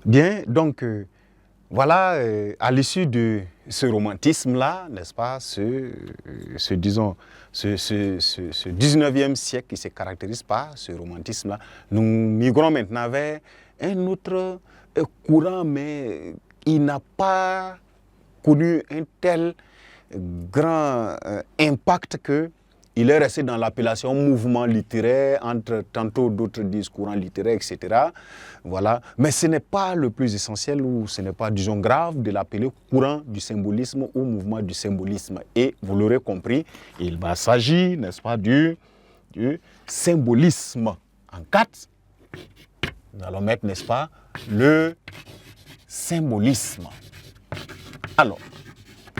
Bien, donc voilà, à l'issue de ce romantisme-là, n'est-ce pas, disons, ce 19e siècle qui se caractérise par ce romantisme-là, nous migrons maintenant vers un autre courant, mais il n'a pas connu un tel grand impact que il est resté dans l'appellation mouvement littéraire, entre tantôt d'autres disent courant littéraire, etc. Voilà. Mais ce n'est pas le plus essentiel ou ce n'est pas, disons, grave de l'appeler courant du symbolisme ou mouvement du symbolisme. Et vous l'aurez compris, il va s'agir, n'est-ce pas, du symbolisme en quatre. Nous allons mettre, n'est-ce pas, le symbolisme. Alors,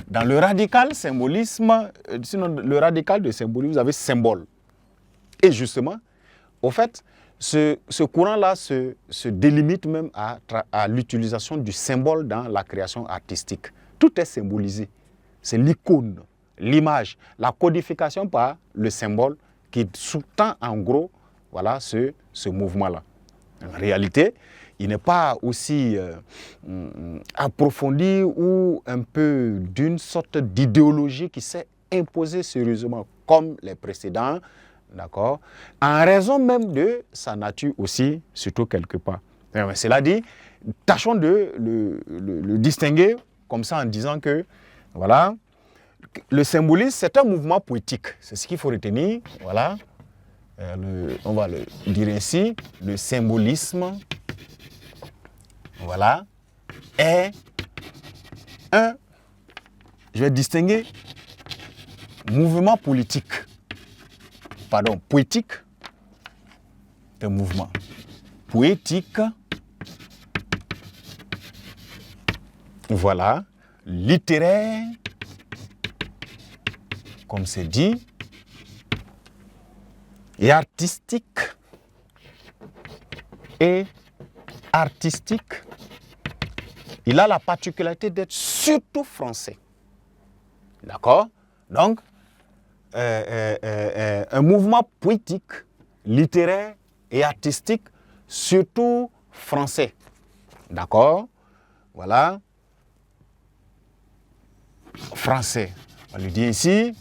dans le radical symbolisme, sinon le radical de symbolisme, vous avez symbole. Et justement, au fait, ce courant-là se délimite même à l'utilisation du symbole dans la création artistique. Tout est symbolisé. C'est l'icône, l'image, la codification par le symbole qui sous-tend en gros voilà, ce mouvement-là. En réalité, il n'est pas aussi approfondi ou un peu d'une sorte d'idéologie qui s'est imposée sérieusement comme les précédents, d'accord, en raison même de sa nature aussi, surtout quelque part. Mais cela dit, tâchons de le distinguer comme ça en disant que, voilà, le symbolisme, c'est un mouvement poétique. C'est ce qu'il faut retenir, voilà. On va le dire ainsi, le symbolisme, voilà, est je vais distinguer, mouvement politique, poétique, un mouvement poétique, voilà, littéraire, comme c'est dit, et artistique, il a la particularité d'être surtout français. D'accord? Donc, un mouvement poétique, littéraire et artistique, surtout français. D'accord? Voilà. Français. On le dit ici.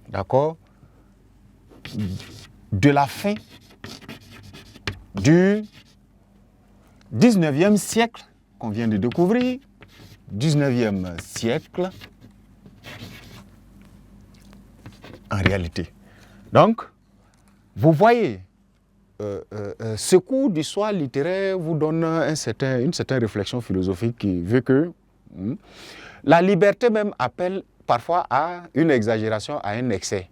D'accord? De la fin du 19e siècle qu'on vient de découvrir, 19e siècle, en réalité. Donc, vous voyez, ce cours d'histoire littéraire vous donne une certaine réflexion philosophique qui veut que la liberté même appelle parfois à une exagération, à un excès.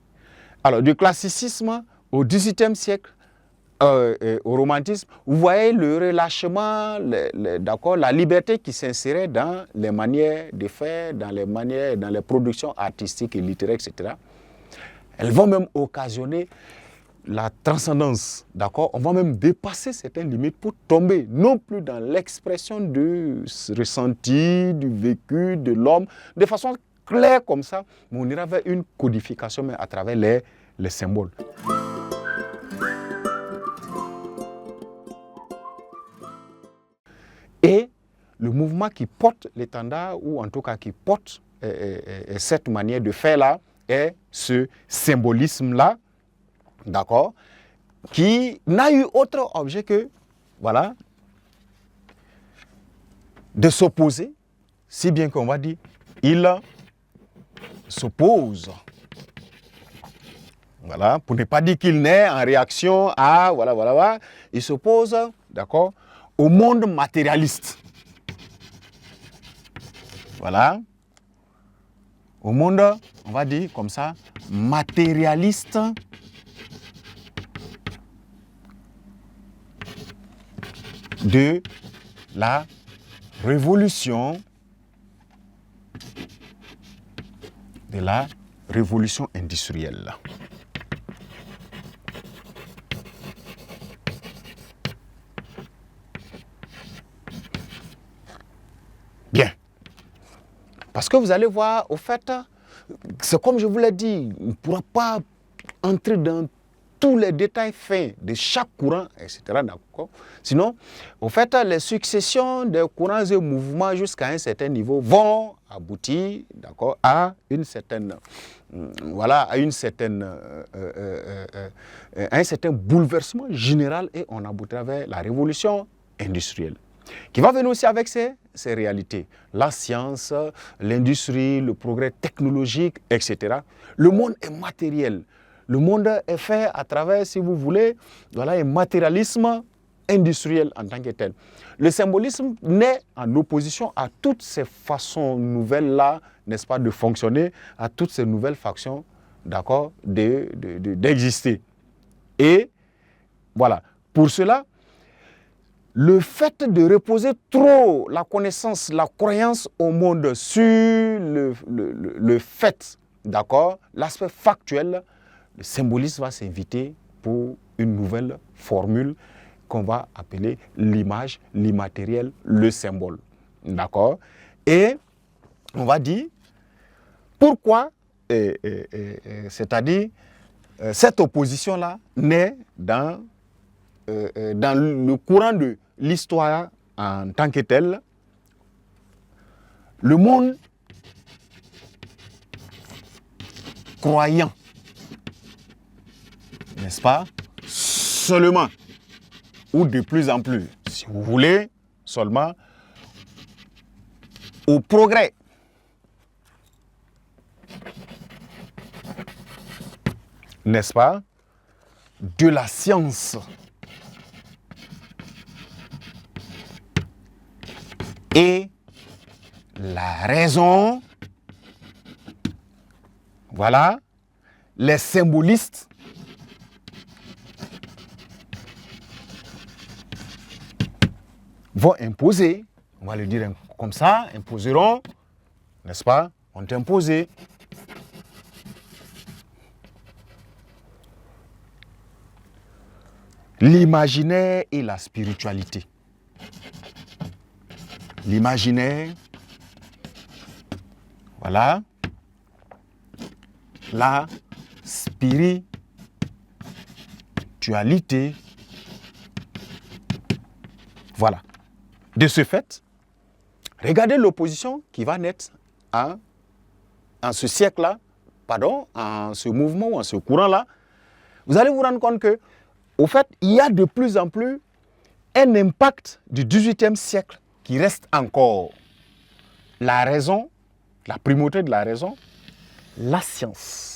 Alors, du classicisme au XVIIIe siècle, au romantisme, vous voyez le relâchement, d'accord, la liberté qui s'insérait dans les manières de faire, dans les productions artistiques et littéraires, etc. Elles vont même occasionner la transcendance, d'accord? On va même dépasser certaines limites pour tomber non plus dans l'expression du ressenti, du vécu de l'homme, de façon claire comme ça, mais on ira vers une codification mais à travers les symboles. Et le mouvement qui porte l'étendard, ou en tout cas qui porte cette manière de faire-là, est ce symbolisme-là, d'accord, qui n'a eu autre objet que, voilà, de s'opposer, si bien qu'on va dire, il s'oppose. Voilà, pour ne pas dire qu'il naît en réaction à, voilà, il s'oppose, d'accord, au monde matérialiste. Voilà. Au monde, on va dire comme ça, matérialiste, de la révolution, industrielle. Bien. Parce que vous allez voir, au fait, c'est comme je vous l'ai dit, on ne pourra pas entrer dans tous les détails fins de chaque courant, etc. D'accord. Sinon, au fait, les successions des courants et mouvements jusqu'à un certain niveau vont aboutir, d'accord, à une certaine, voilà, à un certain bouleversement général, et on aboutira vers la révolution industrielle, qui va venir aussi avec ces réalités. La science, l'industrie, le progrès technologique, etc. Le monde est matériel. Le monde est fait à travers, si vous voulez, voilà, un matérialisme industriel en tant que tel. Le symbolisme naît en opposition à toutes ces façons nouvelles-là, n'est-ce pas, de fonctionner, à toutes ces nouvelles factions, d'accord, d'exister. Et voilà, pour cela, le fait de reposer trop la connaissance, la croyance au monde sur le fait, d'accord, l'aspect factuel, le symbolisme va s'inviter pour une nouvelle formule qu'on va appeler l'image, l'immatériel, le symbole. D'accord? Et on va dire pourquoi, c'est-à-dire, cette opposition-là naît dans le courant de l'histoire en tant que tel. Le monde croyant, n'est-ce pas, seulement, ou de plus en plus, si vous voulez, seulement au progrès, n'est-ce pas, de la science et la raison, voilà, les symbolistes vont imposer, on va le dire comme ça, imposeront, n'est-ce pas, ont imposé l'imaginaire et la spiritualité. L'imaginaire, voilà, la spiritualité, voilà. De ce fait, regardez l'opposition qui va naître en ce siècle-là, pardon, en ce mouvement ou en ce courant-là. Vous allez vous rendre compte que, au fait, il y a de plus en plus un impact du XVIIIe siècle qui reste encore la raison, la primauté de la raison, la science.